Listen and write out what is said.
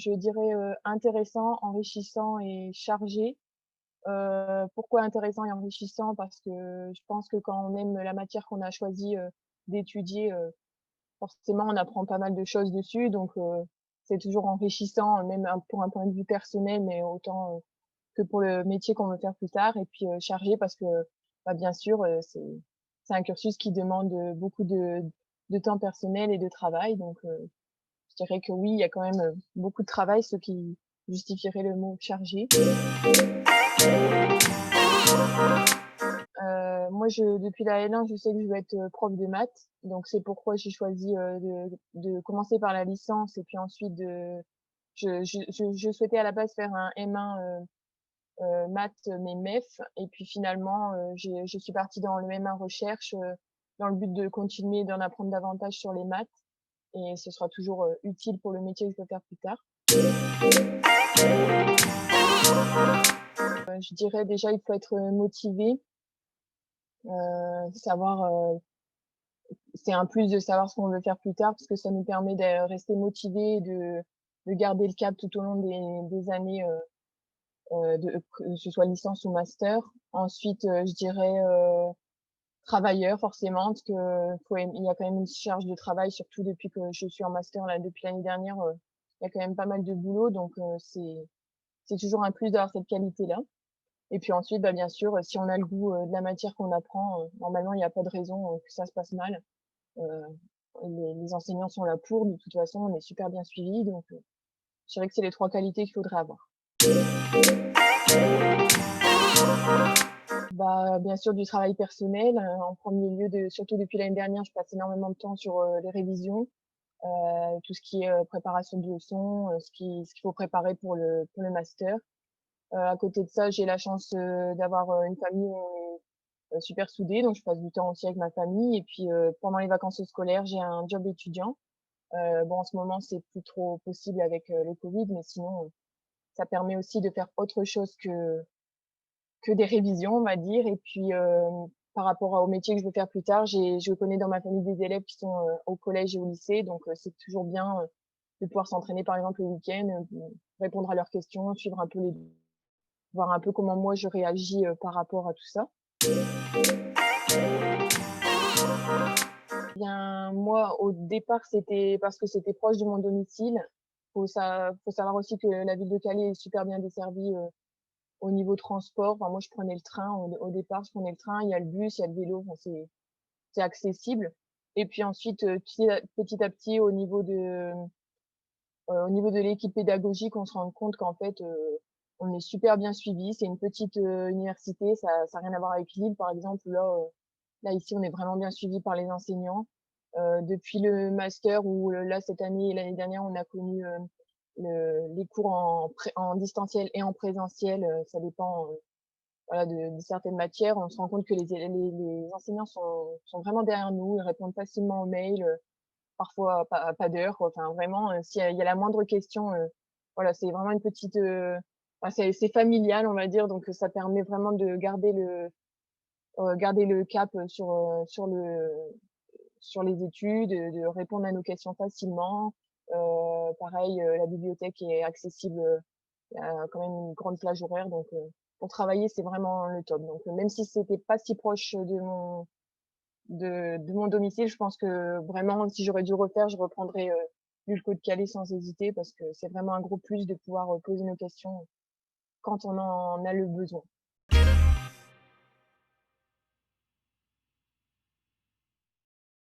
je dirais, intéressant, enrichissant et chargé. Pourquoi intéressant et enrichissant? Parce que je pense que quand on aime la matière qu'on a choisi, d'étudier, forcément on apprend pas mal de choses dessus donc c'est toujours enrichissant, même pour un point de vue personnel, mais autant, que pour le métier qu'on veut faire plus tard et puis, chargé parce que, bah, bien sûr, c'est un cursus qui demande, beaucoup de temps personnel et de travail donc je dirais que oui, il y a quand même, beaucoup de travail, ce qui justifierait le mot chargé. Moi depuis la L1, je sais que je veux être, prof de maths, donc c'est pourquoi j'ai choisi, de commencer par la licence et puis ensuite je souhaitais à la base faire un M1, maths, mais MEF et puis finalement, je suis partie dans le M1 recherche, dans le but de continuer d'en apprendre davantage sur les maths et ce sera toujours, utile pour le métier que je veux faire plus tard. Je dirais déjà il faut être, motivé, savoir, c'est un plus de savoir ce qu'on veut faire plus tard parce que ça nous permet de rester motivés et de garder le cap tout au long des années, que ce soit licence ou master. Ensuite, je dirais, travailleur forcément parce que il y a quand même une charge de travail surtout depuis que je suis en master là, depuis l'année dernière, il y a quand même pas mal de boulot donc c'est toujours un plus d'avoir cette qualité-là. Et puis ensuite, bah, bien sûr, si on a le goût, de la matière qu'on apprend, normalement il y a pas de raison, que ça se passe mal. Heu, les enseignants sont là pour, de toute façon, on est super bien suivis donc je dirais que c'est les 3 qualités qu'il faudrait avoir. Bah, bien sûr du travail personnel, en 1er lieu surtout depuis l'année dernière, je passe énormément de temps sur, les révisions, tout ce qui est, préparation de leçons, ce qu'il faut préparer pour le master. À côté de ça, j'ai la chance, d'avoir, une famille, super soudée, donc je passe du temps aussi avec ma famille et puis, pendant les vacances scolaires, j'ai un job étudiant. Bon, en ce moment, c'est plus trop possible avec, le covid, mais sinon, ça permet aussi de faire autre chose que des révisions, on va dire et puis, par rapport au métier que je veux faire plus tard, je connais dans ma famille des élèves qui sont, au collège et au lycée, donc c'est toujours bien, de pouvoir s'entraîner, par exemple, le week-end, répondre à leurs questions, suivre un peu voir un peu comment moi je réagis, par rapport à tout ça. Bien, moi, au départ, c'était parce que c'était proche de mon domicile. Faut savoir aussi que la ville de Calais est super bien desservie, au niveau transport. Enfin, moi, je prenais le train au départ, je prenais le train, il y a le bus, il y a le vélo, enfin, c'est accessible et puis ensuite, petit à petit, au niveau de l'équipe pédagogique, on se rend compte qu'en fait, on est super bien suivis. C'est une petite, université, ça a rien à voir avec Lille, par exemple, où là, ici, on est vraiment bien suivis par les enseignants. Depuis le master où, là, cette année et l'année dernière, on a connu, les cours en distanciel et en présentiel, ça dépend, voilà, de certaines matières. On se rend compte que les enseignants sont vraiment derrière nous, ils répondent facilement aux mails, parfois pas d'heure, quoi. Enfin vraiment, s'il y a la moindre question, voilà, c'est vraiment une petite, enfin c'est familial, on va dire, donc ça permet vraiment de garder le cap, sur les études, de répondre à nos questions facilement. Pareil, la bibliothèque est accessible, il y a quand même une grande plage horaire donc pour travailler, c'est vraiment le top. Donc même si c'était pas si proche de mon domicile, je pense que vraiment si j'aurais dû refaire, je reprendrais, Lulco de Calais sans hésiter parce que c'est vraiment un gros plus de pouvoir, poser nos questions quand on en a le besoin.